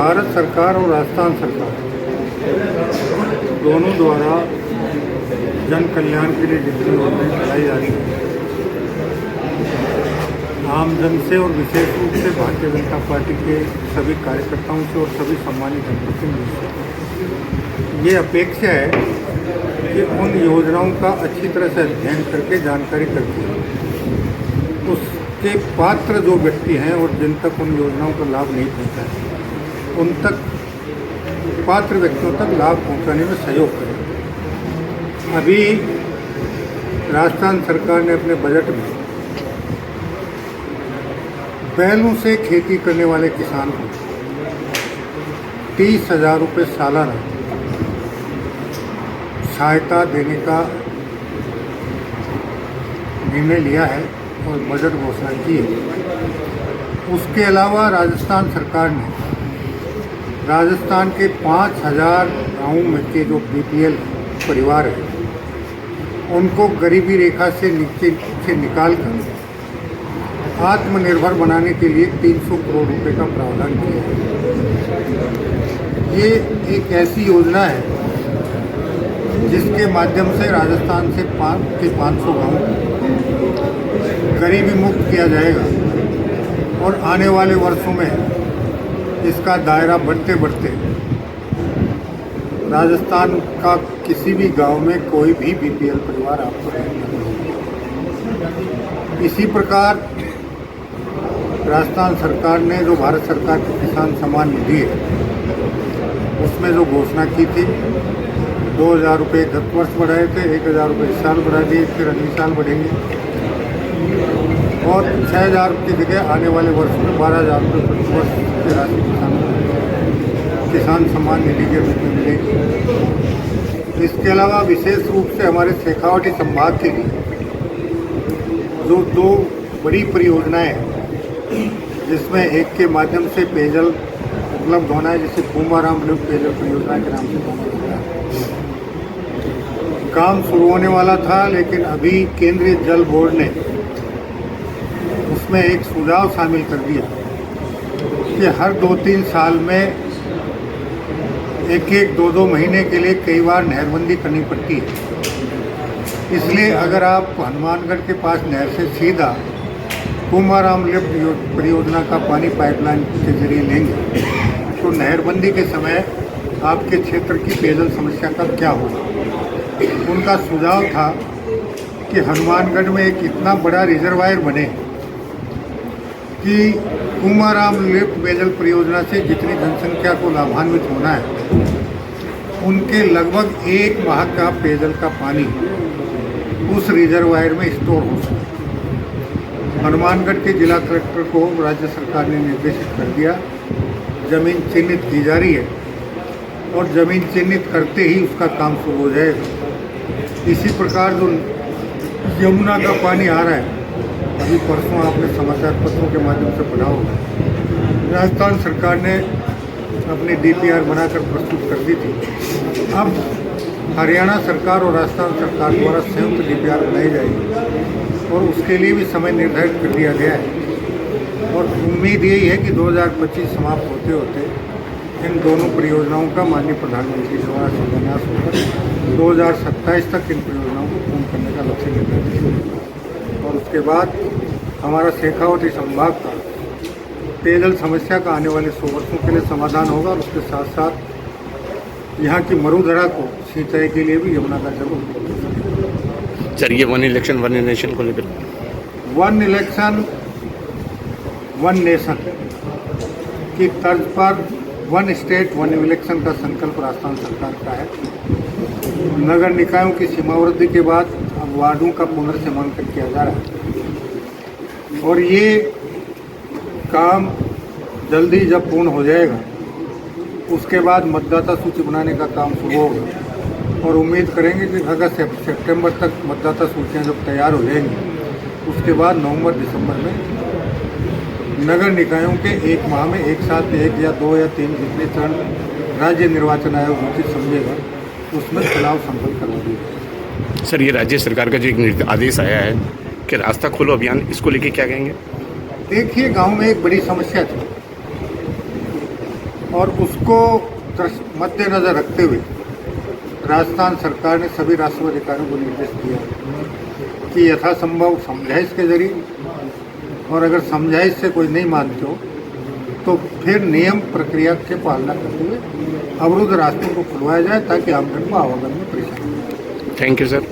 भारत सरकार और राजस्थान सरकार दोनों द्वारा जन कल्याण के लिए जितनी योजनाएं चलाई जा रही हैं, आम जन से और विशेष रूप से भारतीय जनता पार्टी के सभी कार्यकर्ताओं से और सभी सम्मानित जनप्रतिनिधियों से ये अपेक्षा है कि उन योजनाओं का अच्छी तरह से अध्ययन करके जानकारी करके उसके पात्र जो व्यक्ति हैं और जिन तक उन योजनाओं का लाभ नहीं पहुंचा है, उन तक पात्र व्यक्तियों तक लाभ पहुंचाने में सहयोग करें। अभी राजस्थान सरकार ने अपने बजट में बैलों से खेती करने वाले किसान को 30,000 रुपये सालाना सहायता देने का निर्णय लिया है और बजट घोषणा की है। उसके अलावा राजस्थान सरकार ने राजस्थान के 5,000 गाँव में के जो बीपीएल परिवार हैं, उनको गरीबी रेखा से नीचे से निकाल कर आत्मनिर्भर बनाने के लिए 300 करोड़ रुपए का प्रावधान किया है। ये एक ऐसी योजना है जिसके माध्यम से राजस्थान से 500 गाँव गरीबी मुक्त किया जाएगा और आने वाले वर्षों में इसका दायरा बढ़ते बढ़ते राजस्थान का किसी भी गांव में कोई भी बीपीएल परिवार आपको नहीं मिलेगा। इसी प्रकार राजस्थान सरकार ने जो भारत सरकार की किसान सम्मान निधि है, उसमें जो घोषणा की थी 2,000 रुपये गत वर्ष बढ़ाए थे, 1,000 रुपये इस साल बढ़ा दिए, फिर अगले साल बढ़ेंगे और 6,000 की जगह आने वाले वर्ष में 12,000 रुपये प्रति वर्ष की राशि किसान सम्मान निधि के रूप में मिलेगी। इसके अलावा विशेष रूप से हमारे शेखावाटी संभाग के लिए जो 2 बड़ी परियोजनाएं हैं, जिसमें एक के माध्यम से पेयजल उपलब्ध होना है, जिसे कुंभाराम लिफ्ट पेयजल परियोजना के नाम से जाना जाता है। काम शुरू होने वाला था, लेकिन अभी केंद्रीय जल बोर्ड ने उसमें एक सुझाव शामिल कर दिया कि हर 2-3 साल में 1-1, 2-2 महीने के लिए कई बार नहरबंदी करनी पड़ती है। इसलिए अगर आप हनुमानगढ़ के पास नहर से सीधा कुंभाराम लिफ्ट परियोजना का पानी पाइपलाइन के जरिए लेंगे तो नहरबंदी के समय आपके क्षेत्र की पेयजल समस्या का क्या होगा। उनका सुझाव था कि हनुमानगढ़ में एक इतना बड़ा रिजर्वायर बने कि कुंभाराम लिफ्ट पेयजल परियोजना से जितनी जनसंख्या को लाभान्वित होना है, उनके लगभग 1 माह का पेयजल का पानी उस रिजर्वायर में स्टोर हो सके। हनुमानगढ़ के जिला कलेक्टर को राज्य सरकार ने निर्देशित कर दिया, जमीन चिन्हित की जा रही है और जमीन चिन्हित करते ही उसका काम शुरू हो जाएगा। इसी प्रकार जो यमुना का पानी आ रहा है, अभी परसों आपने समाचार पत्रों के माध्यम से पढ़ा होगा, राजस्थान सरकार ने अपनी डीपीआर बनाकर प्रस्तुत कर दी थी। अब हरियाणा सरकार और राजस्थान सरकार द्वारा संयुक्त डीपीआर बनाई जाएगी और उसके लिए भी समय निर्धारित कर दिया गया है और उम्मीद यही है कि 2025 समाप्त होते होते इन दोनों परियोजनाओं का माननीय प्रधानमंत्री द्वारा शिलान्यास होकर 2027 तक इन परियोजनाओं को पूर्ण करने का लक्ष्य निर्धारित किया और उसके बाद हमारा शेखावाटी संभाग का पेयजल समस्या का आने वाले 100 वर्षों के लिए समाधान होगा और उसके साथ साथ यहाँ की मरुधरा को सिंचाई के लिए भी यमुना का जल उपलब्ध होगा। सर, ये 1 इलेक्शन 1 नेशन को लेकर 1 इलेक्शन 1 नेशन की तर्ज पर 1 स्टेट 1 इलेक्शन का संकल्प राजस्थान सरकार का है। नगर निकायों की सीमावृद्धि के बाद अब वार्डों का पुनर्सीमांकन किया जा रहा है और ये काम जल्दी जब पूर्ण हो जाएगा उसके बाद मतदाता सूची बनाने का काम शुरू होगा और उम्मीद करेंगे कि अगस्त सितंबर तक मतदाता सूचियां जब तैयार हो जाएंगी उसके बाद नवंबर-दिसंबर में नगर निकायों के 1 माह में एक साथ 1 या 2 या 3 जितने चरण राज्य निर्वाचन आयोग उचित समझेगा उसमें चुनाव संपन्न करवा दिया। सर, ये राज्य सरकार का जो एक आदेश आया है कि रास्ता खोलो अभियान, इसको लेके क्या कहेंगे? देखिए, गांव में एक बड़ी समस्या थी और उसको मद्देनजर रखते हुए राजस्थान सरकार ने सभी राजस्व अधिकारियों को निर्देश दिया कि यथासंभव समझाइश के जरिए, और अगर समझाइश से कोई नहीं मानते हो तो फिर नियम प्रक्रिया के पालना करते हुए अवरुद्ध रास्तों को खुलवाया जाए ताकि आमजन को आवागमन में परेशानी। Thank you sir.